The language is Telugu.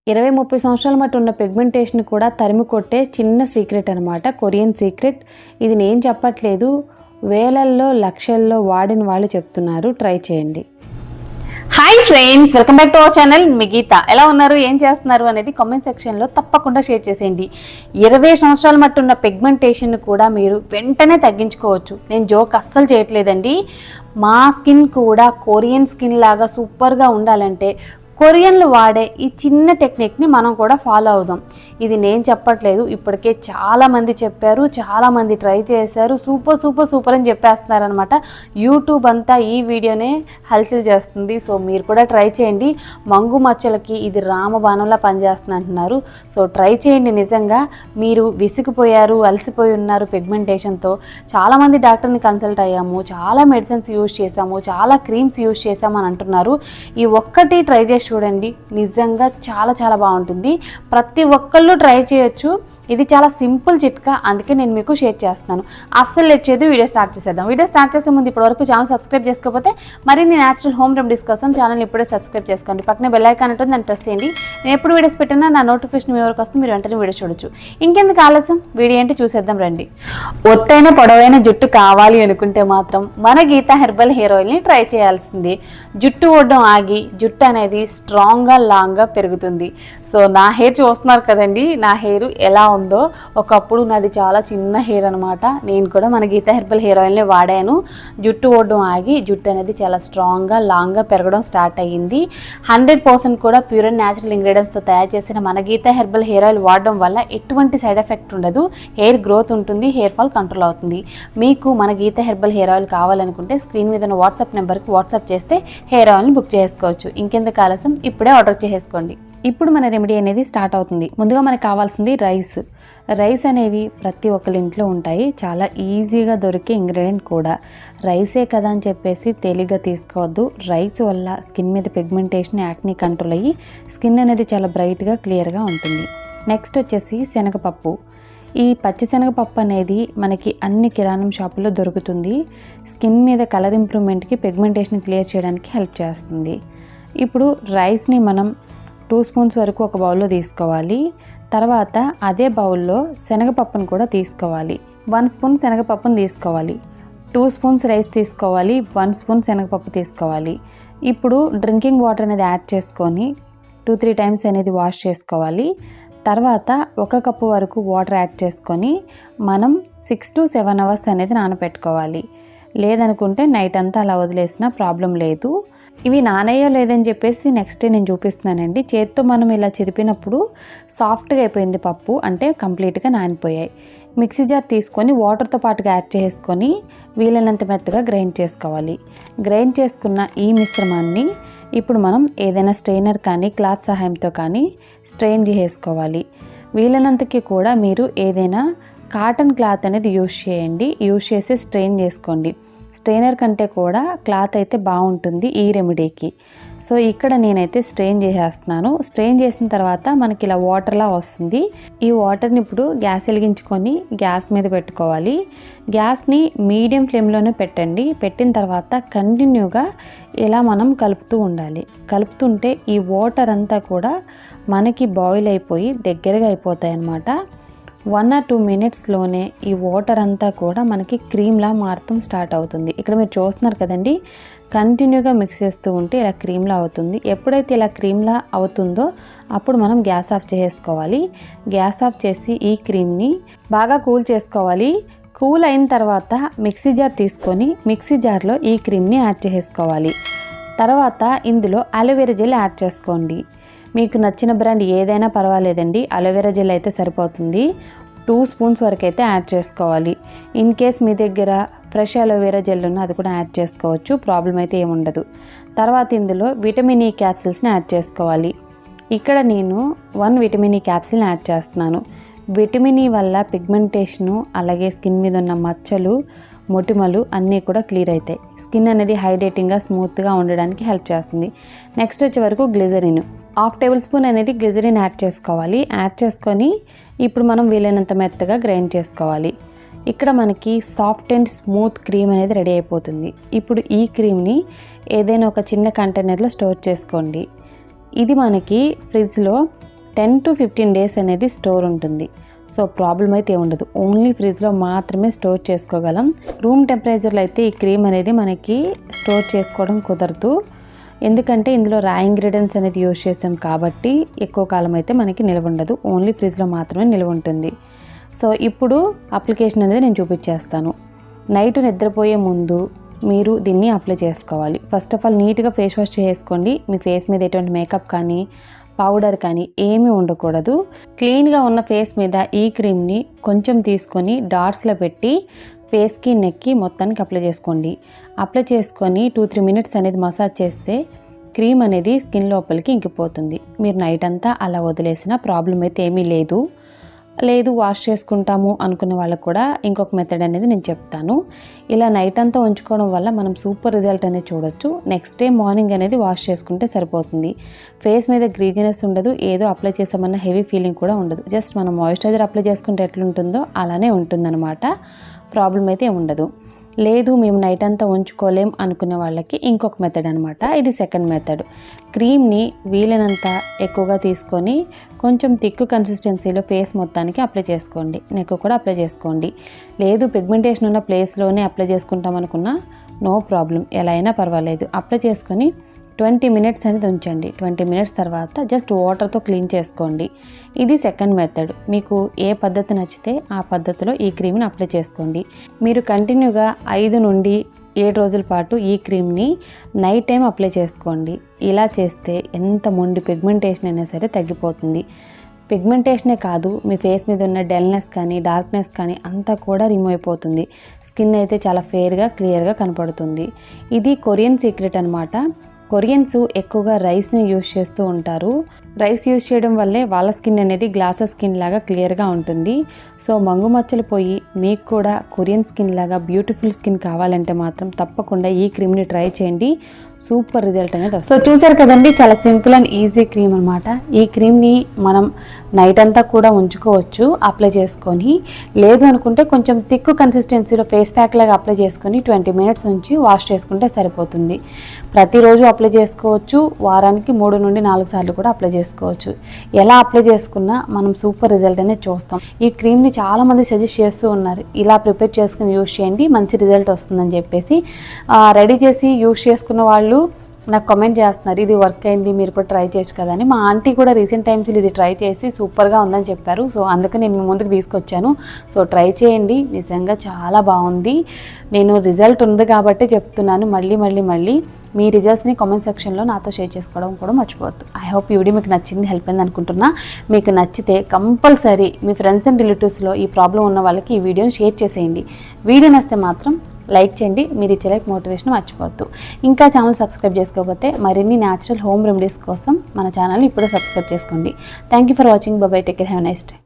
20-30 సంవత్సరాల మటు ఉన్న పిగ్మెంటేషన్ కూడా తరిమి కొట్టే చిన్న సీక్రెట్ అనమాట, కొరియన్ సీక్రెట్. ఇది నేను చెప్పట్లేదు, వేలల్లో లక్షల్లో వాడిన వాళ్ళు చెప్తున్నారు. ట్రై చేయండి. Hi friends, welcome back to our channel. మీ గీత. ఎలా ఉన్నారు, ఏం చేస్తున్నారు అనేది కామెంట్ సెక్షన్లో తప్పకుండా షేర్ చేసేయండి. 20 సంవత్సరాల మట్టు ఉన్న పిగ్మెంటేషన్ కూడా మీరు వెంటనే తగ్గించుకోవచ్చు. నేను జోక్ అస్సలు చేయట్లేదండి. మా స్కిన్ కూడా కొరియన్ స్కిన్ లాగా సూపర్గా ఉండాలంటే కొరియన్లు వాడే ఈ చిన్న టెక్నిక్ని మనం కూడా ఫాలో అవుదాం. ఇది నేను చెప్పట్లేదు, ఇప్పటికే చాలామంది చెప్పారు, చాలామంది ట్రై చేశారు, సూపర్ సూపర్ సూపర్ అని చెప్పేస్తున్నారనమాట. యూట్యూబ్ అంతా ఈ వీడియోనే హల్చల్ చేస్తుంది. సో మీరు కూడా ట్రై చేయండి. మంగు మచ్చలకి ఇది రామబాణంలా పనిచేస్తుంది అంటున్నారు. సో ట్రై చేయండి. నిజంగా మీరు విసిగిపోయారు, అలసిపోయి ఉన్నారు పిగ్మెంటేషన్తో. చాలామంది డాక్టర్ని కన్సల్ట్ అయ్యాము, చాలా మెడిసిన్స్ యూజ్ చేసాము, చాలా క్రీమ్స్ యూజ్ చేసాము అని అంటున్నారు. ఈ ఒక్కటి ట్రై చేసి చూడండి, నిజంగా చాలా చాలా బాగుంటుంది. ప్రతి ఒక్కళ్ళు ట్రై చేయొచ్చు. ఇది చాలా సింపుల్ చిట్కా, అందుకే నేను మీకు షేర్ చేస్తున్నాను. అస్సలు వచ్చేది వీడియో స్టార్ట్ చేసేద్దాం. వీడియో స్టార్ట్ చేసే ముందు ఇప్పటివరకు ఛానల్ సబ్స్క్రైబ్ చేసుకోకపోతే మరిన్ని న్యాచురల్ హోమ్ రెమెడీస్ కోసం ఛానల్ ఇప్పుడే సబ్స్క్రైబ్ చేసుకోండి. పక్కనే బెల్ ఐకాన్ ఉంటుంది, దాన్ని ప్రెస్ చేయండి. నేను ఎప్పుడు వీడియోస్ పెట్టినా నా నోటిఫికేషన్ మీ వరకు వస్తుంది, మీరు వెంటనే వీడియో చూడొచ్చు. ఇంకెందుకు ఆలస్యం, వీడియో ఏంటి చూసేద్దాం రండి. ఒత్తైన పొడవైన జుట్టు కావాలి అనుకుంటే మాత్రం మన గీత హెర్బల్ హెయిర్ ఆయిల్ని ట్రై చేయాల్సింది. జుట్టు ఊడడం ఆగి జుట్టు అనేది స్ట్రాంగ్గా లాంగ్గా పెరుగుతుంది. సో నా హెయిర్ చూస్తున్నారు కదండి, నా హెయిర్ ఎలా ఉందో. ఒకప్పుడు నాది చాలా చిన్న హెయిర్ అనమాట. నేను కూడా మన గీత హెర్బల్ హెయిర్ ఆయిల్ని వాడాను. జుట్టు ఓడడం ఆగి జుట్టు అనేది చాలా స్ట్రాంగ్గా లాంగ్గా పెరగడం స్టార్ట్ అయ్యింది. 100% కూడా ప్యూర్ అండ్ న్యాచురల్ ఇంగ్రీడియంట్స్తో తయారు చేసిన మన గీత హెర్బల్ హెయిర్ ఆయిల్ వాడడం వల్ల ఎటువంటి సైడ్ ఎఫెక్ట్ ఉండదు. హెయిర్ గ్రోత్ ఉంటుంది, హెయిర్ ఫాల్ కంట్రోల్ అవుతుంది. మీకు మన గీత హెర్బల్ హెయిర్ ఆయిల్ కావాలనుకుంటే స్క్రీన్ మీద ఉన్న వాట్సాప్ నెంబర్కి వాట్సాప్ చేస్తే హెయిర్ ఆయిల్ని బుక్ చేసుకోవచ్చు. ఇంకెందుకు ఆలస్యం, ఇప్పుడే ఆర్డర్ చేసేసుకోండి. ఇప్పుడు మన రెమెడీ అనేది స్టార్ట్ అవుతుంది. ముందుగా మనకు కావాల్సింది రైస్ అనేవి ప్రతి ఒక్కరి ఇంట్లో ఉంటాయి, చాలా ఈజీగా దొరికే ఇంగ్రీడియంట్ కూడా. రైసే కదా అని చెప్పేసి తేలిగ్గా తీసుకోవద్దు. రైస్ వల్ల స్కిన్ మీద పిగ్మెంటేషన్, యాక్నీ కంట్రోల్ అయ్యి స్కిన్ అనేది చాలా బ్రైట్గా క్లియర్గా ఉంటుంది. నెక్స్ట్ వచ్చేసి శనగపప్పు. ఈ పచ్చిశనగపప్పు అనేది మనకి అన్ని కిరాణం షాపుల్లో దొరుకుతుంది. స్కిన్ మీద కలర్ ఇంప్రూవ్మెంట్కి, పిగ్మెంటేషన్ క్లియర్ చేయడానికి హెల్ప్ చేస్తుంది. ఇప్పుడు రైస్ని మనం 2 స్పూన్స్ వరకు ఒక బౌల్లో తీసుకోవాలి. తర్వాత అదే బౌల్లో శనగపప్పును కూడా తీసుకోవాలి. 1 స్పూన్ శనగపప్పును తీసుకోవాలి. 2 స్పూన్స్ రైస్ తీసుకోవాలి. 1 స్పూన్ శనగపప్పు తీసుకోవాలి. ఇప్పుడు డ్రింకింగ్ వాటర్ అనేది యాడ్ చేసుకొని 2-3 టైమ్స్ అనేది వాష్ చేసుకోవాలి. తర్వాత 1 కప్పు వరకు వాటర్ యాడ్ చేసుకొని మనం 6 to 7 అవర్స్ అనేది నానబెట్టుకోవాలి. లేదనుకుంటే నైట్ అంతా అలా వదిలేసినా ప్రాబ్లం లేదు. ఇవి నానయ్యో లేదని చెప్పేసి నెక్స్ట్ డే నేను చూపిస్తున్నానండి. చేత్తో మనం ఇలా చిదిపినప్పుడు సాఫ్ట్గా అయిపోయింది పప్పు, అంటే కంప్లీట్గా నానిపోయాయి. మిక్సీ జార్ తీసుకొని వాటర్తో పాటుగా యాడ్ చేసుకొని వీలైనంత మెత్తగా గ్రైండ్ చేసుకోవాలి. గ్రైండ్ చేసుకున్న ఈ మిశ్రమాన్ని ఇప్పుడు మనం ఏదైనా స్ట్రెయినర్ కానీ క్లాత్ సహాయంతో కానీ స్ట్రెయిన్ చేసుకోవాలి. వీలైనంతకి కూడా మీరు ఏదైనా కాటన్ క్లాత్ అనేది యూజ్ చేయండి. యూజ్ చేసి స్ట్రెయిన్ చేసుకోండి. స్ట్రెయినర్ కంటే కూడా క్లాత్ అయితే బాగుంటుంది ఈ రెమెడీకి. సో ఇక్కడ నేనైతే స్ట్రెయిన్ చేసేస్తున్నాను. స్ట్రెయిన్ చేసిన తర్వాత మనకి ఇలా వాటర్లా వస్తుంది. ఈ వాటర్ని ఇప్పుడు గ్యాస్ వెలిగించుకొని గ్యాస్ మీద పెట్టుకోవాలి. గ్యాస్ని మీడియం ఫ్లేమ్లోనే పెట్టండి. పెట్టిన తర్వాత కంటిన్యూగా ఇలా మనం కలుపుతూ ఉండాలి. కలుపుతుంటే ఈ వాటర్ అంతా కూడా మనకి బాయిల్ అయిపోయి దగ్గరగా అయిపోతాయి అన్నమాట. 1 or 2 మినిట్స్లోనే ఈ వాటర్ అంతా కూడా మనకి క్రీమ్లా మారటం స్టార్ట్ అవుతుంది. ఇక్కడ మీరు చూస్తున్నారు కదండి, కంటిన్యూగా మిక్స్ చేస్తూ ఉంటే ఇలా క్రీమ్లా అవుతుంది. ఎప్పుడైతే ఇలా క్రీమ్లా అవుతుందో అప్పుడు మనం గ్యాస్ ఆఫ్ చేసుకోవాలి. గ్యాస్ ఆఫ్ చేసి ఈ క్రీమ్ని బాగా కూల్ చేసుకోవాలి. కూల్ అయిన తర్వాత మిక్సీ జార్ తీసుకొని మిక్సీ జార్లో ఈ క్రీమ్ని యాడ్ చేసుకోవాలి. తర్వాత ఇందులో అలోవెరా జెల్ యాడ్ చేసుకోండి. మీకు నచ్చిన బ్రాండ్ ఏదైనా పర్వాలేదండి, అలోవెరా జెల్ అయితే సరిపోతుంది. 2 స్పూన్స్ వరకు అయితే యాడ్ చేసుకోవాలి. ఇన్ కేస్ మీ దగ్గర ఫ్రెష్ అలోవెరా జెల్ ఉన్న అది కూడా యాడ్ చేసుకోవచ్చు, ప్రాబ్లం అయితే ఏముండదు. తర్వాత ఇందులో విటమిన్ ఈ క్యాప్సిల్స్ని యాడ్ చేసుకోవాలి. ఇక్కడ నేను 1 విటమిన్ ఈ క్యాప్సిల్ని యాడ్ చేస్తున్నాను. విటమిన్ ఈ వల్ల పిగ్మెంటేషను, అలాగే స్కిన్ మీద ఉన్న మచ్చలు, మొటిమలు అన్నీ కూడా క్లియర్ అవుతాయి. స్కిన్ అనేది హైడ్రేటింగ్గా, స్మూత్గా ఉండడానికి హెల్ప్ చేస్తుంది. నెక్స్ట్ వచ్చే వరకు గ్లిజరిన్ 1/2 టేబుల్ స్పూన్ అనేది గ్లిజరిన్ యాడ్ చేసుకోవాలి. యాడ్ చేసుకొని ఇప్పుడు మనం వీలైనంత మెత్తగా గ్రైండ్ చేసుకోవాలి. ఇక్కడ మనకి సాఫ్ట్ అండ్ స్మూత్ క్రీమ్ అనేది రెడీ అయిపోతుంది. ఇప్పుడు ఈ క్రీమ్ని ఏదైనా ఒక చిన్న కంటైనర్లో స్టోర్ చేసుకోండి. ఇది మనకి ఫ్రిడ్జ్లో 10 to 15 డేస్ అనేది స్టోర్ ఉంటుంది. సో ప్రాబ్లం అయితే ఉండదు. ఓన్లీ ఫ్రిడ్జ్లో మాత్రమే స్టోర్ చేసుకోగలం. రూమ్ టెంపరేచర్లో అయితే ఈ క్రీమ్ అనేది మనకి స్టోర్ చేసుకోవడం కుదరదు. ఎందుకంటే ఇందులో రా ఇంగ్రీడియంట్స్ అనేది యూజ్ చేసాం కాబట్టి ఎక్కువ కాలం అయితే మనకి నిల్వ ఉండదు. ఓన్లీ ఫ్రిడ్జ్లో మాత్రమే నిల్వ ఉంటుంది. సో ఇప్పుడు అప్లికేషన్ అనేది నేను చూపించేస్తాను. నైట్ నిద్రపోయే ముందు మీరు దీన్ని అప్లై చేసుకోవాలి. ఫస్ట్ ఆఫ్ ఆల్ నీట్గా ఫేస్ వాష్ చేసుకోండి. మీ ఫేస్ మీద ఎటువంటి మేకప్ కానీ పౌడర్ కానీ ఏమీ ఉండకూడదు. క్లీన్గా ఉన్న ఫేస్ మీద ఈ క్రీమ్ని కొంచెం తీసుకొని డాట్స్లో పెట్టి ఫేస్కి నెక్కి మొత్తానికి అప్లై చేసుకోండి. అప్లై చేసుకొని 2-3 మినిట్స్ అనేది మసాజ్ చేస్తే క్రీమ్ అనేది స్కిన్ లోపలికి ఇంకిపోతుంది. మీరు నైట్ అంతా అలా వదిలేసిన ప్రాబ్లం అయితే ఏమీ లేదు వాష్ చేసుకుంటాము అనుకున్న వాళ్ళకు కూడా ఇంకొక మెథడ్ అనేది నేను చెప్తాను. ఇలా నైట్ అంతా ఉంచుకోవడం వల్ల మనం సూపర్ రిజల్ట్ అనేది చూడొచ్చు. నెక్స్ట్ డే మార్నింగ్ అనేది వాష్ చేసుకుంటే సరిపోతుంది. ఫేస్ మీద గ్రీజినెస్ ఉండదు, ఏదో అప్లై చేసామన్న హెవీ ఫీలింగ్ కూడా ఉండదు. జస్ట్ మనం మాయిశ్చరైజర్ అప్లై చేసుకుంటే ఎట్లుంటుందో అలానే ఉంటుందన్నమాట. ప్రాబ్లం అయితే ఉండదు. లేదు మేము నైట్ అంతా ఉంచుకోలేం అనుకునే వాళ్ళకి ఇంకొక మెథడ్ అనమాట. ఇది సెకండ్ మెథడ్. క్రీమ్ని వీలైనంత ఎక్కువగా తీసుకొని కొంచెం థిక్ కన్సిస్టెన్సీలో ఫేస్ మొత్తానికి అప్లై చేసుకోండి. నెక్ కూడా అప్లై చేసుకోండి. లేదు పిగ్మెంటేషన్ ఉన్న ప్లేస్లోనే అప్లై చేసుకుంటాం అనుకున్నా నో ప్రాబ్లం, ఎలా అయినా పర్వాలేదు. అప్లై చేసుకొని 20 మినిట్స్ అనేది ఉంచండి. 20 మినిట్స్ తర్వాత జస్ట్ వాటర్తో క్లీన్ చేసుకోండి. ఇది సెకండ్ మెథడ్. మీకు ఏ పద్ధతి నచ్చితే ఆ పద్ధతిలో ఈ క్రీమ్ని అప్లై చేసుకోండి. మీరు కంటిన్యూగా 5 నుండి 7 రోజుల పాటు ఈ క్రీమ్ని నైట్ టైం అప్లై చేసుకోండి. ఇలా చేస్తే ఎంత మొండి పిగ్మెంటేషన్ అయినా సరే తగ్గిపోతుంది. పిగ్మెంటేషనే కాదు, మీ ఫేస్ మీద ఉన్న డల్నెస్ కానీ డార్క్నెస్ కానీ అంతా కూడా రిమూవ్ అయిపోతుంది. స్కిన్ అయితే చాలా ఫేర్గా క్లియర్గా కనపడుతుంది. ఇది కొరియన్ సీక్రెట్ అనమాట. కొరియన్స్ ఎక్కువగా రైస్ని యూజ్ చేస్తూ ఉంటారు. రైస్ యూజ్ చేయడం వల్లే వాళ్ళ స్కిన్ అనేది గ్లాసెస్ స్కిన్ లాగా క్లియర్గా ఉంటుంది. సో మంగు మచ్చలు పోయి మీకు కూడా కొరియన్ స్కిన్ లాగా బ్యూటిఫుల్ స్కిన్ కావాలంటే మాత్రం తప్పకుండా ఈ క్రీమ్ని ట్రై చేయండి. సూపర్ రిజల్ట్ అనేది వస్తుంది. సో చూసారు కదండి, చాలా సింపుల్ అండ్ ఈజీ క్రీమ్ అనమాట. ఈ క్రీమ్ని మనం నైట్ అంతా కూడా ఉంచుకోవచ్చు అప్లై చేసుకొని. లేదు అనుకుంటే కొంచెం థిక్ కన్సిస్టెన్సీలో ఫేస్ ప్యాక్ లాగా అప్లై చేసుకొని 20 మినిట్స్ ఉంచి వాష్ చేసుకుంటే సరిపోతుంది. ప్రతిరోజు అప్లై చేసుకోవచ్చు. వారానికి 3 నుండి 4 సార్లు కూడా అప్లై చేసుకోవచ్చు. ఎలా అప్లై చేసుకున్నా మనం సూపర్ రిజల్ట్ అనేది చూస్తాం. ఈ క్రీమ్ని చాలామంది సజెస్ట్ చేస్తూ ఉన్నారు, ఇలా ప్రిపేర్ చేసుకుని యూజ్ చేయండి మంచి రిజల్ట్ వస్తుందని చెప్పేసి. రెడీ చేసి యూజ్ చేసుకున్న వాళ్ళు నాకు కామెంట్ చేస్తున్నారు, ఇది వర్క్ అయింది మీరు కూడా ట్రై చేయొచ్చు కదా అని. మా ఆంటీ కూడా రీసెంట్ టైమ్స్లో ఇది ట్రై చేసి సూపర్గా ఉందని చెప్పారు. సో అందుకే నేను మీ ముందుకు తీసుకొచ్చాను. సో ట్రై చేయండి, నిజంగా చాలా బాగుంది. నేను రిజల్ట్ ఉంది కాబట్టి చెప్తున్నాను. మళ్ళీ మీ రిజల్ట్స్ని కామెంట్ సెక్షన్లో నాతో షేర్ చేసుకోవడం కూడా మర్చిపోవద్దు. ఐ హోప్ ఈ వీడియో మీకు నచ్చింది, హెల్ప్ అయింది అనుకుంటున్నా. మీకు నచ్చితే కంపల్సరీ మీ ఫ్రెండ్స్ అండ్ రిలేటివ్స్లో ఈ ప్రాబ్లం ఉన్న వాళ్ళకి ఈ వీడియోని షేర్ చేసేయండి. వీడియో నచ్చితే మాత్రం లైక్ చేయండి. మీరు ఇచ్చే లైక్ మోటివేషన్ మర్చిపోవద్దు. ఇంకా ఛానల్ సబ్స్క్రైబ్ చేసుకోకపోతే మరిన్ని న్యాచురల్ హోమ్ రెమెడీస్ కోసం మన ఛానల్ని ఇప్పుడే సబ్స్క్రైబ్ చేసుకోండి. Thank you for watching. By by. Take care. Have a nice day.